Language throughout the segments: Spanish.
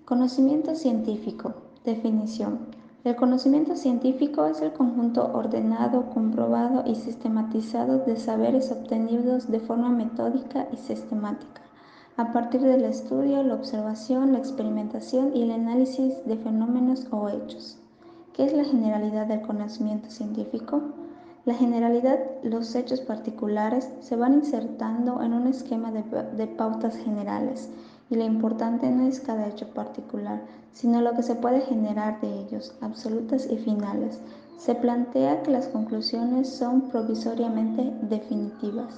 Conocimiento científico. Definición. El conocimiento científico es el conjunto ordenado, comprobado y sistematizado de saberes obtenidos de forma metódica y sistemática, a partir del estudio, la observación, la experimentación y el análisis de fenómenos o hechos. ¿Qué es la generalidad del conocimiento científico? La generalidad, los hechos particulares, se van insertando en un esquema de pautas generales, y lo importante no es cada hecho particular, sino lo que se puede generar de ellos, absolutas y finales. Se plantea que las conclusiones son provisoriamente definitivas.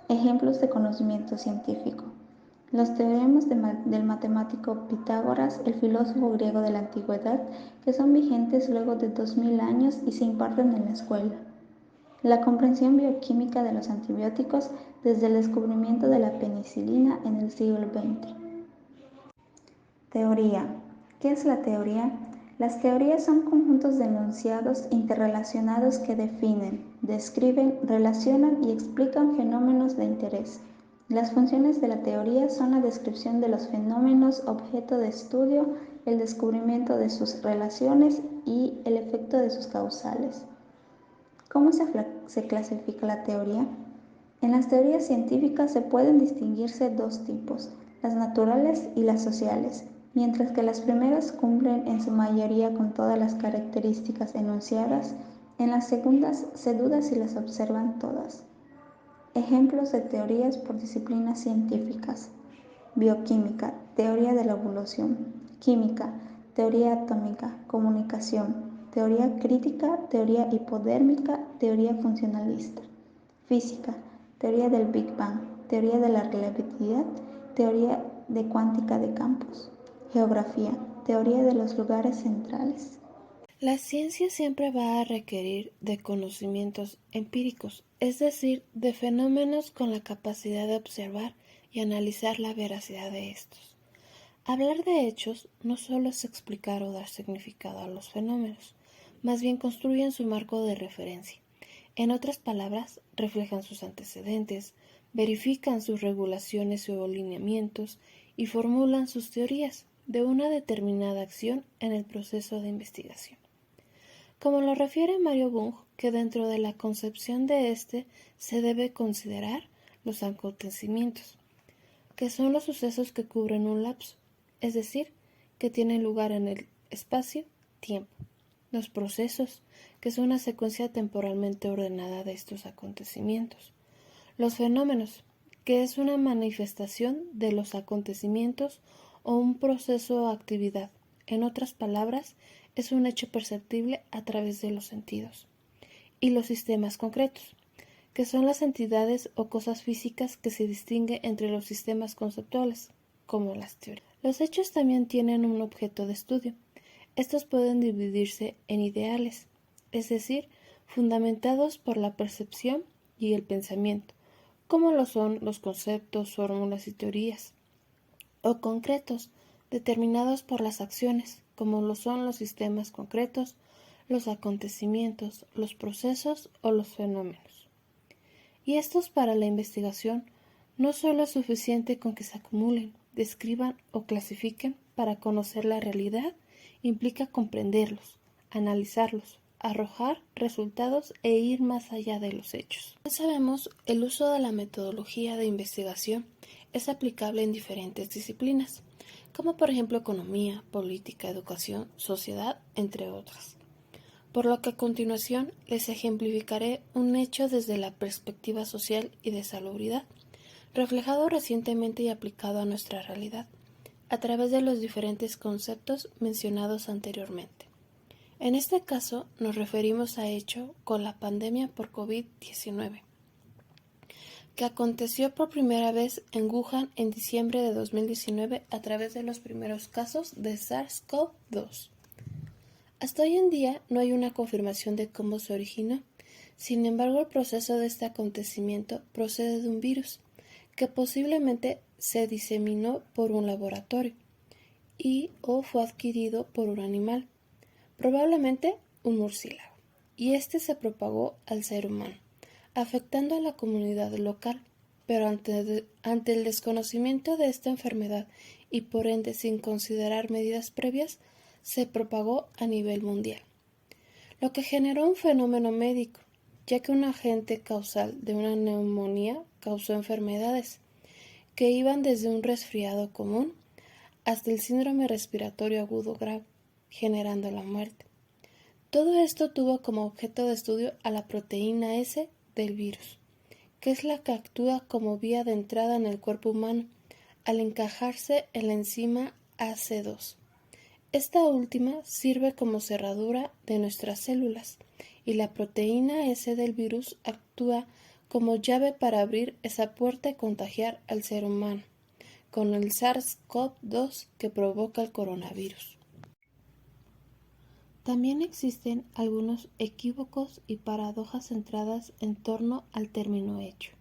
Ejemplos de conocimiento científico. Los teoremas del matemático Pitágoras, el filósofo griego de la antigüedad, que son vigentes luego de 2000 años y se imparten en la escuela. La comprensión bioquímica de los antibióticos desde el descubrimiento de la penicilina en el siglo XX. Teoría. ¿Qué es la teoría? Las teorías son conjuntos de enunciados interrelacionados que definen, describen, relacionan y explican fenómenos de interés. Las funciones de la teoría son la descripción de los fenómenos objeto de estudio, el descubrimiento de sus relaciones y el efecto de sus causales. ¿Cómo se clasifica la teoría? En las teorías científicas se pueden distinguirse dos tipos, las naturales y las sociales. Mientras que las primeras cumplen en su mayoría con todas las características enunciadas, en las segundas se duda si las observan todas. Ejemplos de teorías por disciplinas científicas. Bioquímica, teoría de la evolución. Química, teoría atómica, comunicación, teoría crítica, teoría hipodérmica, teoría funcionalista. Física, teoría del Big Bang, teoría de la relatividad, teoría de cuántica de campos. Geografía, teoría de los lugares centrales. La ciencia siempre va a requerir de conocimientos empíricos, es decir, de fenómenos con la capacidad de observar y analizar la veracidad de estos. Hablar de hechos no solo es explicar o dar significado a los fenómenos, más bien construyen su marco de referencia. En otras palabras, reflejan sus antecedentes, verifican sus regulaciones o lineamientos y formulan sus teorías de una determinada acción en el proceso de investigación. Como lo refiere Mario Bunge, que dentro de la concepción de este se debe considerar los acontecimientos, que son los sucesos que cubren un lapso, es decir, que tienen lugar en el espacio-tiempo. Los procesos, que es una secuencia temporalmente ordenada de estos acontecimientos. Los fenómenos, que es una manifestación de los acontecimientos o un proceso o actividad. En otras palabras, es un hecho perceptible a través de los sentidos. Y los sistemas concretos, que son las entidades o cosas físicas que se distinguen entre los sistemas conceptuales, como las teorías. Los hechos también tienen un objeto de estudio. Estos pueden dividirse en ideales, es decir, fundamentados por la percepción y el pensamiento, como lo son los conceptos, fórmulas y teorías, o concretos, determinados por las acciones, como lo son los sistemas concretos, los acontecimientos, los procesos o los fenómenos. Y estos para la investigación no solo es suficiente con que se acumulen, describan o clasifiquen para conocer la realidad, implica comprenderlos, analizarlos, arrojar resultados e ir más allá de los hechos. Como sabemos, el uso de la metodología de investigación es aplicable en diferentes disciplinas, como por ejemplo economía, política, educación, sociedad, entre otras. Por lo que a continuación les ejemplificaré un hecho desde la perspectiva social y de salubridad, reflejado recientemente y aplicado a nuestra realidad, a través de los diferentes conceptos mencionados anteriormente. En este caso nos referimos a hecho con la pandemia por COVID-19, que aconteció por primera vez en Wuhan en diciembre de 2019 a través de los primeros casos de SARS-CoV-2. Hasta hoy en día no hay una confirmación de cómo se originó. Sin embargo, el proceso de este acontecimiento procede de un virus que posiblemente se diseminó por un laboratorio y o fue adquirido por un animal, probablemente un murciélago, y este se propagó al ser humano, afectando a la comunidad local, pero ante el desconocimiento de esta enfermedad y por ende sin considerar medidas previas, se propagó a nivel mundial, lo que generó un fenómeno médico, ya que un agente causal de una neumonía causó enfermedades que iban desde un resfriado común hasta el síndrome respiratorio agudo grave, generando la muerte. Todo esto tuvo como objeto de estudio a la proteína S del virus, que es la que actúa como vía de entrada en el cuerpo humano, al encajarse en la enzima AC2. Esta última sirve como cerradura de nuestras células, y la proteína S del virus actúa como llave para abrir esa puerta y contagiar al ser humano, con el SARS-CoV-2 que provoca el coronavirus. También existen algunos equívocos y paradojas centradas en torno al término hecho,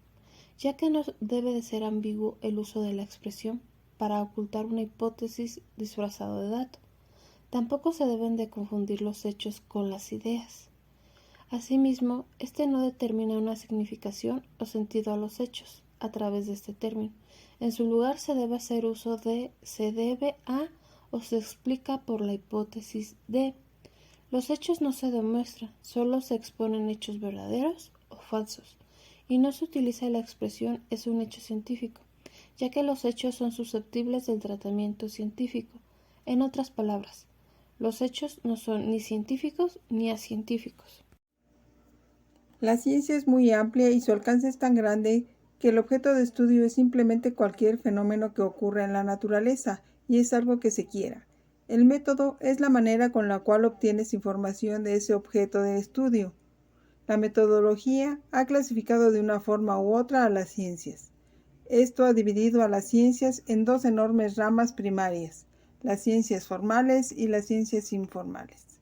ya que no debe de ser ambiguo el uso de la expresión para ocultar una hipótesis disfrazado de dato. Tampoco se deben de confundir los hechos con las ideas. Asimismo, este no determina una significación o sentido a los hechos a través de este término. En su lugar se debe hacer uso de se debe a o se explica por la hipótesis de. Los hechos no se demuestran, solo se exponen hechos verdaderos o falsos, y no se utiliza la expresión es un hecho científico, ya que los hechos son susceptibles del tratamiento científico. En otras palabras, los hechos no son ni científicos ni acientíficos. La ciencia es muy amplia y su alcance es tan grande que el objeto de estudio es simplemente cualquier fenómeno que ocurra en la naturaleza y es algo que se quiera. El método es la manera con la cual obtienes información de ese objeto de estudio. La metodología ha clasificado de una forma u otra a las ciencias. Esto ha dividido a las ciencias en dos enormes ramas primarias, las ciencias formales y las ciencias informales.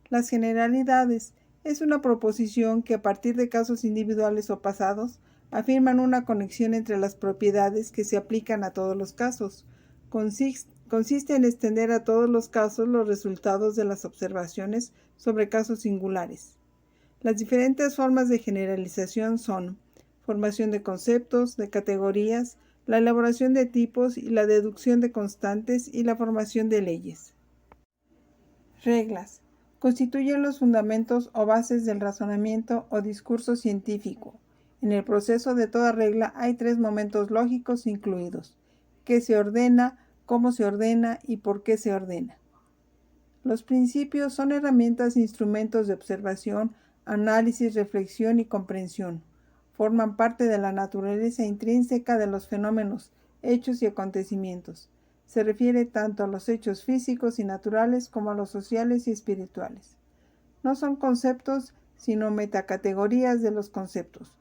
Las generalidades es una proposición que a partir de casos individuales o pasados afirman una conexión entre las propiedades que se aplican a todos los casos. Consiste en extender a todos los casos los resultados de las observaciones sobre casos singulares. Las diferentes formas de generalización son formación de conceptos, de categorías, la elaboración de tipos y la deducción de constantes y la formación de leyes. Reglas. Constituyen los fundamentos o bases del razonamiento o discurso científico. En el proceso de toda regla hay tres momentos lógicos incluidos: qué se ordena, cómo se ordena y por qué se ordena. Los principios son herramientas e instrumentos de observación, análisis, reflexión y comprensión. Forman parte de la naturaleza intrínseca de los fenómenos, hechos y acontecimientos. Se refiere tanto a los hechos físicos y naturales como a los sociales y espirituales. No son conceptos, sino metacategorías de los conceptos.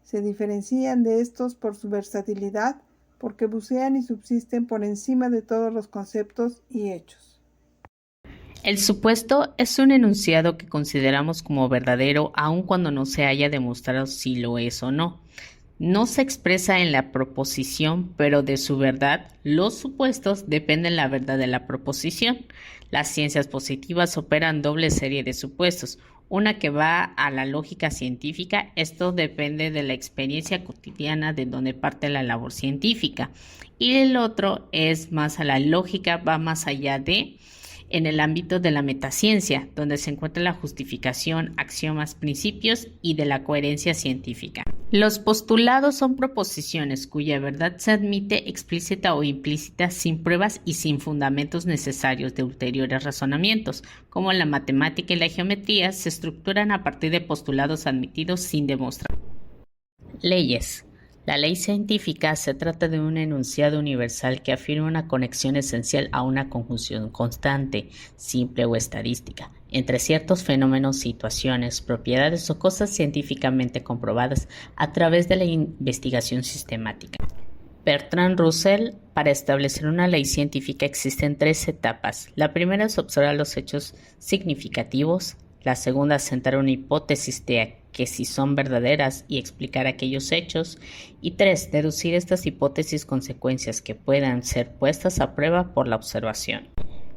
Se diferencian de estos por su versatilidad, porque bucean y subsisten por encima de todos los conceptos y hechos. El supuesto es un enunciado que consideramos como verdadero aun cuando no se haya demostrado si lo es o no. No se expresa en la proposición, pero de su verdad, los supuestos dependen de la verdad de la proposición. Las ciencias positivas operan doble serie de supuestos. Una que va a la lógica científica, esto depende de la experiencia cotidiana de donde parte la labor científica. Y el otro es más a la lógica, va más allá de, en el ámbito de la metaciencia, donde se encuentra la justificación, axiomas, principios y de la coherencia científica. Los postulados son proposiciones cuya verdad se admite explícita o implícita sin pruebas y sin fundamentos necesarios de ulteriores razonamientos, como la matemática y la geometría se estructuran a partir de postulados admitidos sin demostrar. Leyes. La ley científica se trata de un enunciado universal que afirma una conexión esencial a una conjunción constante, simple o estadística, entre ciertos fenómenos, situaciones, propiedades o cosas científicamente comprobadas a través de la investigación sistemática. Bertrand Russell, para establecer una ley científica existen tres etapas. La primera es observar los hechos significativos. La segunda es sentar una hipótesis de que si son verdaderas y explicar aquellos hechos. Y 3. Deducir estas hipótesis consecuencias que puedan ser puestas a prueba por la observación.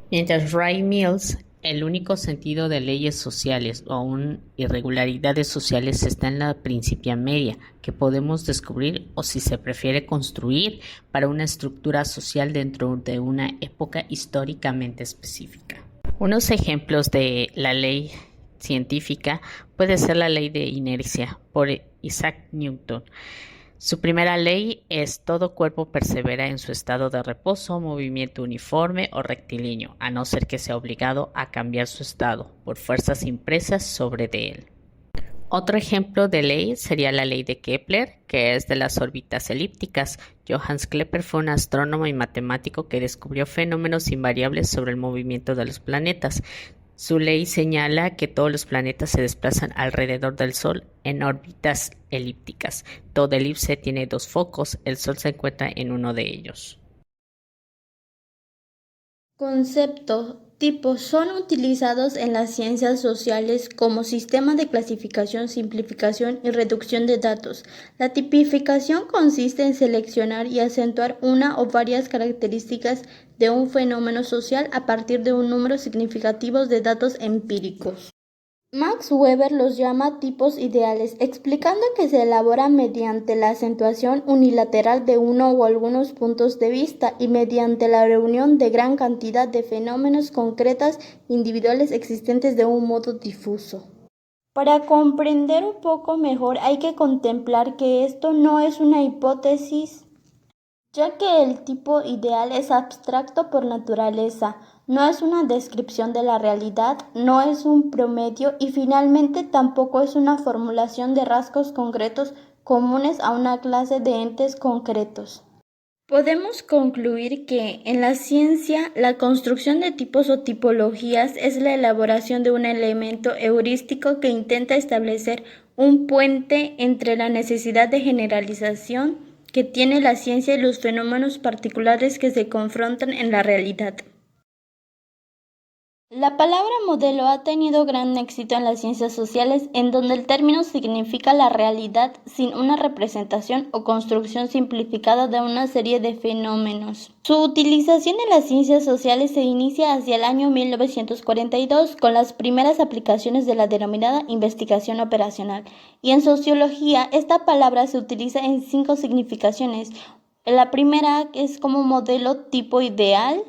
Mientras Ray Mills El único sentido de leyes sociales o aún irregularidades sociales está en la principia media, que podemos descubrir o, si se prefiere, construir para una estructura social dentro de una época históricamente específica. Unos ejemplos de la ley científica puede ser la ley de inercia por Isaac Newton. Su primera ley es: todo cuerpo persevera en su estado de reposo, movimiento uniforme o rectilíneo, a no ser que sea obligado a cambiar su estado por fuerzas impresas sobre de él. Otro ejemplo de ley sería la ley de Kepler, que es de las órbitas elípticas. Johannes Kepler fue un astrónomo y matemático que descubrió fenómenos invariables sobre el movimiento de los planetas. Su ley señala que todos los planetas se desplazan alrededor del Sol en órbitas elípticas. Toda elipse tiene dos focos, el Sol se encuentra en uno de ellos. Conceptos, tipos son utilizados en las ciencias sociales como sistema de clasificación, simplificación y reducción de datos. La tipificación consiste en seleccionar y acentuar una o varias características de un fenómeno social a partir de un número significativo de datos empíricos. Max Weber los llama tipos ideales, explicando que se elabora mediante la acentuación unilateral de uno o algunos puntos de vista y mediante la reunión de gran cantidad de fenómenos concretos individuales existentes de un modo difuso. Para comprender un poco mejor hay que contemplar que esto no es una hipótesis, ya que el tipo ideal es abstracto por naturaleza, no es una descripción de la realidad, no es un promedio y finalmente tampoco es una formulación de rasgos concretos comunes a una clase de entes concretos. Podemos concluir que, en la ciencia, la construcción de tipos o tipologías es la elaboración de un elemento heurístico que intenta establecer un puente entre la necesidad de generalización que tiene la ciencia y los fenómenos particulares que se confrontan en la realidad. La palabra modelo ha tenido gran éxito en las ciencias sociales, en donde el término significa la realidad sin una representación o construcción simplificada de una serie de fenómenos. Su utilización en las ciencias sociales se inicia hacia el año 1942 con las primeras aplicaciones de la denominada investigación operacional, y en sociología esta palabra se utiliza en 5 significaciones. La primera es como modelo tipo ideal,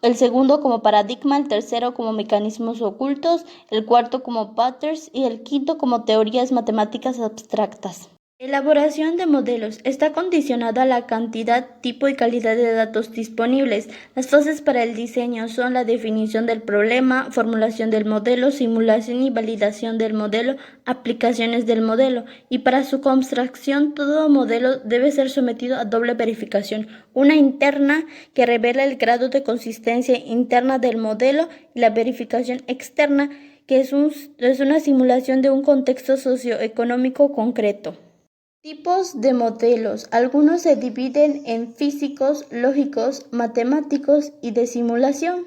el segundo como paradigma, el tercero como mecanismos ocultos, el cuarto como patterns y el quinto como teorías matemáticas abstractas. Elaboración de modelos está condicionada a la cantidad, tipo y calidad de datos disponibles. Las fases para el diseño son la definición del problema, formulación del modelo, simulación y validación del modelo, aplicaciones del modelo, y para su construcción todo modelo debe ser sometido a doble verificación, una interna que revela el grado de consistencia interna del modelo y la verificación externa que es una simulación de un contexto socioeconómico concreto. Tipos de modelos. Algunos se dividen en físicos, lógicos, matemáticos y de simulación.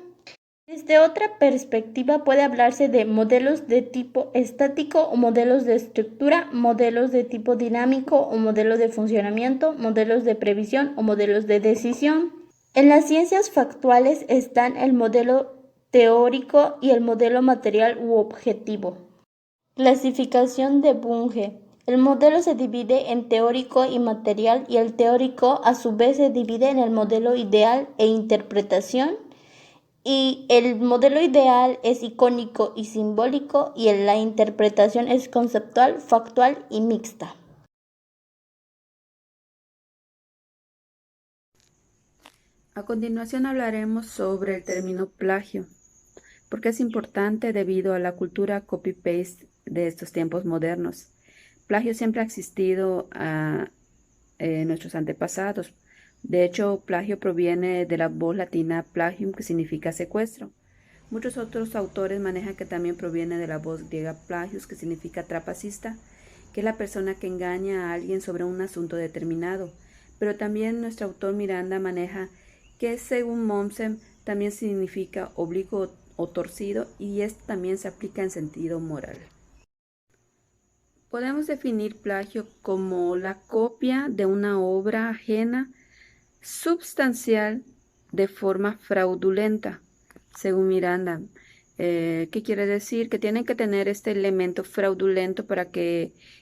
Desde otra perspectiva puede hablarse de modelos de tipo estático o modelos de estructura, modelos de tipo dinámico o modelo de funcionamiento, modelos de previsión o modelos de decisión. En las ciencias factuales están el modelo teórico y el modelo material u objetivo. Clasificación de Bunge. El modelo se divide en teórico y material, y el teórico a su vez se divide en el modelo ideal e interpretación, y el modelo ideal es icónico y simbólico y la interpretación es conceptual, factual y mixta. A continuación hablaremos sobre el término plagio, porque es importante debido a la cultura copy-paste de estos tiempos modernos. Plagio siempre ha existido en nuestros antepasados. De hecho, plagio proviene de la voz latina plagium, que significa secuestro. Muchos otros autores manejan que también proviene de la voz griega plagios, que significa trapacista, que es la persona que engaña a alguien sobre un asunto determinado. Pero también nuestro autor Miranda maneja que, según Mommsen, también significa oblicuo o torcido, y esto también se aplica en sentido moral. Podemos definir plagio como la copia de una obra ajena substancial de forma fraudulenta, según Miranda, ¿Qué quiere decir? Que tienen que tener este elemento fraudulento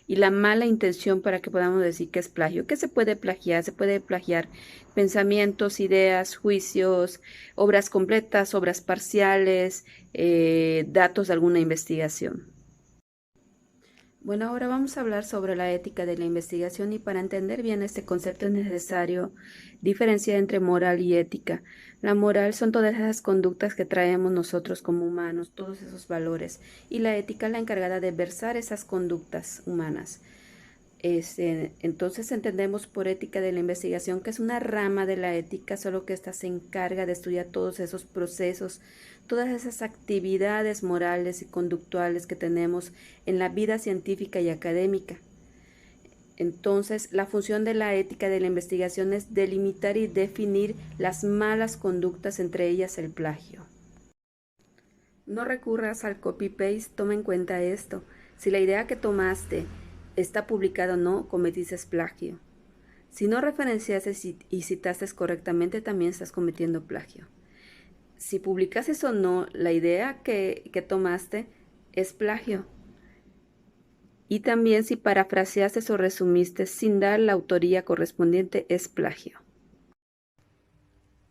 y la mala intención para que podamos decir que es plagio. ¿Qué se puede plagiar? Se puede plagiar pensamientos, ideas, juicios, obras completas, obras parciales, datos de alguna investigación. Bueno, ahora vamos a hablar sobre la ética de la investigación y para entender bien este concepto es necesario diferenciar entre moral y ética. La moral son todas esas conductas que traemos nosotros como humanos, todos esos valores, y la ética es la encargada de versar esas conductas humanas. Entonces entendemos por ética de la investigación que es una rama de la ética, solo que ésta se encarga de estudiar todos esos procesos, todas esas actividades morales y conductuales que tenemos en la vida científica y académica. Entonces, la función de la ética de la investigación es delimitar y definir las malas conductas, entre ellas el plagio. No recurras al copy-paste, toma en cuenta esto. Si la idea que tomaste está publicada o no, cometiste plagio. Si no referenciaste y citaste correctamente, también estás cometiendo plagio. Si publicases o no, la idea que tomaste es plagio. Y también si parafraseaste o resumiste sin dar la autoría correspondiente, es plagio.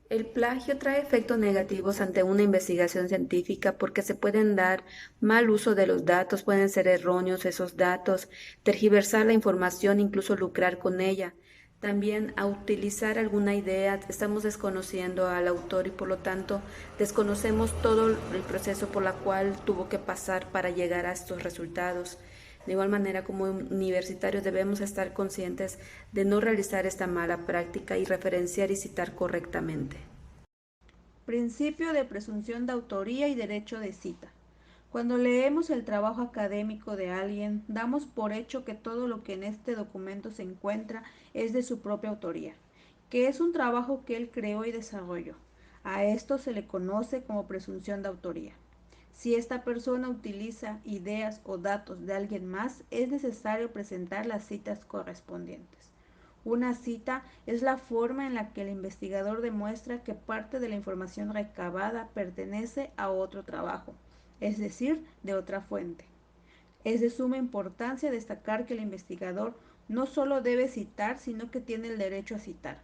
El plagio trae efectos negativos ante una investigación científica porque se pueden dar mal uso de los datos, pueden ser erróneos esos datos, tergiversar la información, incluso lucrar con ella. También a utilizar alguna idea, estamos desconociendo al autor y por lo tanto desconocemos todo el proceso por el cual tuvo que pasar para llegar a estos resultados. De igual manera, como universitarios debemos estar conscientes de no realizar esta mala práctica y referenciar y citar correctamente. Principio de presunción de autoría y derecho de cita. Cuando leemos el trabajo académico de alguien, damos por hecho que todo lo que en este documento se encuentra es de su propia autoría, que es un trabajo que él creó y desarrolló. A esto se le conoce como presunción de autoría. Si esta persona utiliza ideas o datos de alguien más, es necesario presentar las citas correspondientes. Una cita es la forma en la que el investigador demuestra que parte de la información recabada pertenece a otro trabajo, es decir, de otra fuente. Es de suma importancia destacar que el investigador no solo debe citar, sino que tiene el derecho a citar.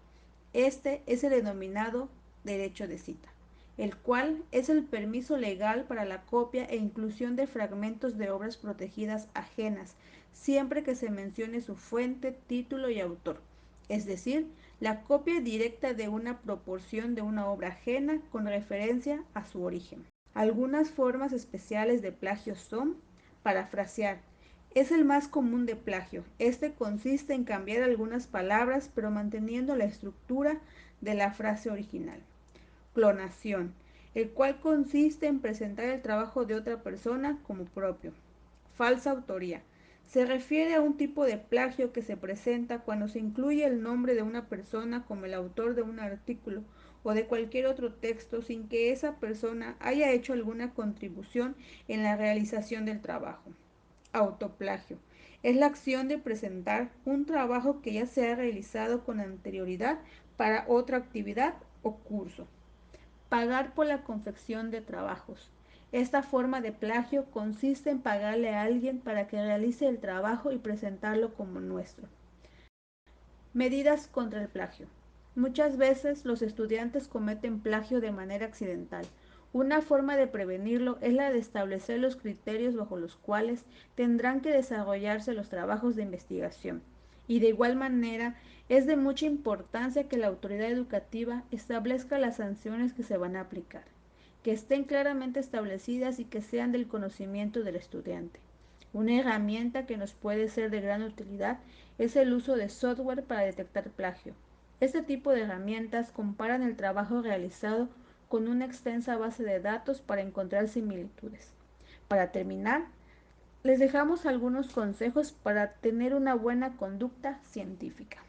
Este es el denominado derecho de cita, el cual es el permiso legal para la copia e inclusión de fragmentos de obras protegidas ajenas, siempre que se mencione su fuente, título y autor, es decir, la copia directa de una proporción de una obra ajena con referencia a su origen. Algunas formas especiales de plagio son parafrasear. Es el más común de plagio. Este consiste en cambiar algunas palabras pero manteniendo la estructura de la frase original. Clonación, el cual consiste en presentar el trabajo de otra persona como propio. Falsa autoría. Se refiere a un tipo de plagio que se presenta cuando se incluye el nombre de una persona como el autor de un artículo o de cualquier otro texto sin que esa persona haya hecho alguna contribución en la realización del trabajo. Autoplagio. Es la acción de presentar un trabajo que ya se ha realizado con anterioridad para otra actividad o curso. Pagar por la confección de trabajos. Esta forma de plagio consiste en pagarle a alguien para que realice el trabajo y presentarlo como nuestro. Medidas contra el plagio. Muchas veces los estudiantes cometen plagio de manera accidental. Una forma de prevenirlo es la de establecer los criterios bajo los cuales tendrán que desarrollarse los trabajos de investigación. Y de igual manera, es de mucha importancia que la autoridad educativa establezca las sanciones que se van a aplicar, que estén claramente establecidas y que sean del conocimiento del estudiante. Una herramienta que nos puede ser de gran utilidad es el uso de software para detectar plagio. Este tipo de herramientas comparan el trabajo realizado con una extensa base de datos para encontrar similitudes. Para terminar, les dejamos algunos consejos para tener una buena conducta científica.